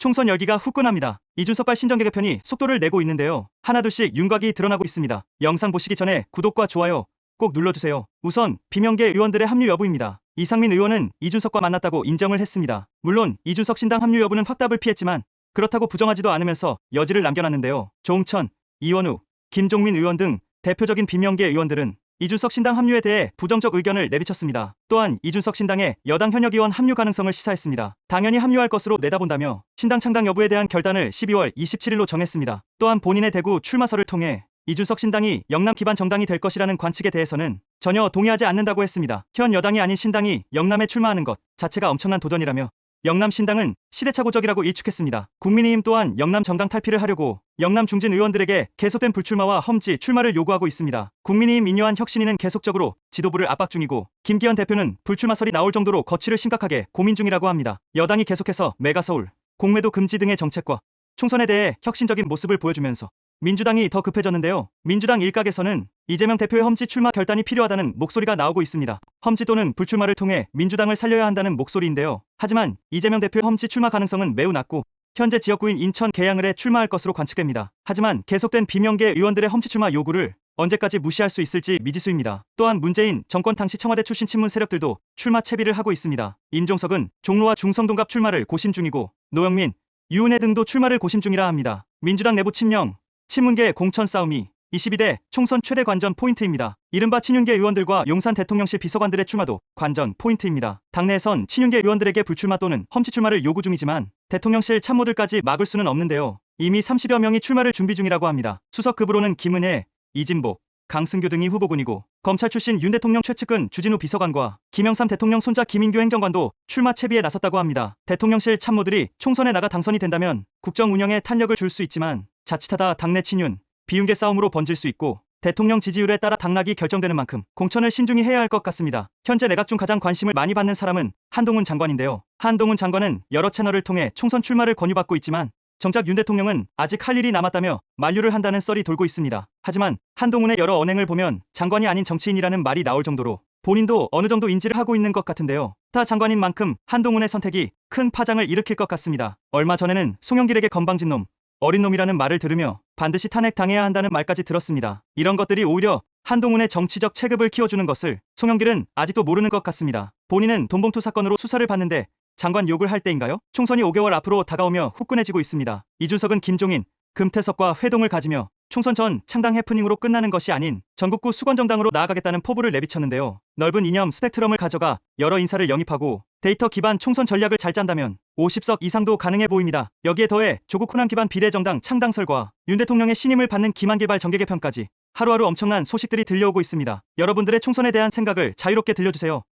총선 열기가 후끈합니다. 이준석발 신정계 개편이 속도를 내고 있는데요. 하나둘씩 윤곽이 드러나고 있습니다. 영상 보시기 전에 구독과 좋아요 꼭 눌러주세요. 우선 비명계 의원들의 합류 여부입니다. 이상민 의원은 이준석과 만났다고 인정을 했습니다. 물론 이준석 신당 합류 여부는 확답을 피했지만 그렇다고 부정하지도 않으면서 여지를 남겨놨는데요. 조응천, 이원우, 김종민 의원 등 대표적인 비명계 의원들은 이준석 신당 합류에 대해 부정적 의견을 내비쳤습니다. 또한 이준석 신당의 여당 현역 의원 합류 가능성을 시사했습니다. 당연히 합류할 것으로 내다본다며 신당 창당 여부에 대한 결단을 12월 27일로 정했습니다. 또한 본인의 대구 출마설을 통해 이준석 신당이 영남 기반 정당이 될 것이라는 관측에 대해서는 전혀 동의하지 않는다고 했습니다. 현 여당이 아닌 신당이 영남에 출마하는 것 자체가 엄청난 도전이라며 영남 신당은 시대착오적이라고 일축했습니다. 국민의힘 또한 영남 정당 탈피를 하려고 영남 중진 의원들에게 계속된 불출마와 험지 출마를 요구하고 있습니다. 국민의힘 민요한 혁신위는 계속적으로 지도부를 압박 중이고 김기현 대표는 불출마설이 나올 정도로 거취를 심각하게 고민 중이라고 합니다. 여당이 계속해서 메가서울, 공매도 금지 등의 정책과 총선에 대해 혁신적인 모습을 보여주면서 민주당이 더 급해졌는데요. 민주당 일각에서는 이재명 대표의 험지 출마 결단이 필요하다는 목소리가 나오고 있습니다. 험지 또는 불출마를 통해 민주당을 살려야 한다는 목소리인데요. 하지만 이재명 대표의 험지 출마 가능성은 매우 낮고 현재 지역구인 인천 계양을에 출마할 것으로 관측됩니다. 하지만 계속된 비명계 의원들의 험지 출마 요구를 언제까지 무시할 수 있을지 미지수입니다. 또한 문재인 정권 당시 청와대 출신 친문 세력들도 출마 채비를 하고 있습니다. 임종석은 종로와 중성동갑 출마를 고심 중이고 노영민, 유은혜 등도 출마를 고심 중이라 합니다. 민주당 내부 친명, 친문계 공천 싸움이 22대 총선 최대 관전 포인트입니다. 이른바 친윤계 의원들과 용산 대통령실 비서관들의 출마도 관전 포인트입니다. 당내에선 친윤계 의원들에게 불출마 또는 험지 출마를 요구 중이지만 대통령실 참모들까지 막을 수는 없는데요. 이미 30여 명이 출마를 준비 중이라고 합니다. 수석급으로는 김은혜, 이진복, 강승규 등이 후보군이고 검찰 출신 윤 대통령 최측근 주진우 비서관과 김영삼 대통령 손자 김인규 행정관도 출마 채비에 나섰다고 합니다. 대통령실 참모들이 총선에 나가 당선이 된다면 국정 운영에 탄력을 줄 수 있지만 자칫하다 당내 친윤, 비윤계 싸움으로 번질 수 있고 대통령 지지율에 따라 당락이 결정되는 만큼 공천을 신중히 해야 할 것 같습니다. 현재 내각 중 가장 관심을 많이 받는 사람은 한동훈 장관인데요. 한동훈 장관은 여러 채널을 통해 총선 출마를 권유받고 있지만 정작 윤 대통령은 아직 할 일이 남았다며 만류를 한다는 썰이 돌고 있습니다. 하지만 한동훈의 여러 언행을 보면 장관이 아닌 정치인이라는 말이 나올 정도로 본인도 어느 정도 인지를 하고 있는 것 같은데요. 타 장관인 만큼 한동훈의 선택이 큰 파장을 일으킬 것 같습니다. 얼마 전에는 송영길에게 건방진 놈, 어린 놈이라는 말을 들으며 반드시 탄핵당해야 한다는 말까지 들었습니다. 이런 것들이 오히려 한동훈의 정치적 체급을 키워주는 것을 송영길은 아직도 모르는 것 같습니다. 본인은 돈봉투 사건으로 수사를 받는데 장관 욕을 할 때인가요? 총선이 5개월 앞으로 다가오며 후끈해지고 있습니다. 이준석은 김종인, 금태섭과 회동을 가지며 총선 전 창당 해프닝으로 끝나는 것이 아닌 전국구 수건정당으로 나아가겠다는 포부를 내비쳤는데요. 넓은 이념 스펙트럼을 가져가 여러 인사를 영입하고 데이터 기반 총선 전략을 잘 짠다면 50석 이상도 가능해 보입니다. 여기에 더해 조국 호남 기반 비례정당 창당설과 윤 대통령의 신임을 받는 기만개발 정계 개편까지 하루하루 엄청난 소식들이 들려오고 있습니다. 여러분들의 총선에 대한 생각을 자유롭게 들려주세요.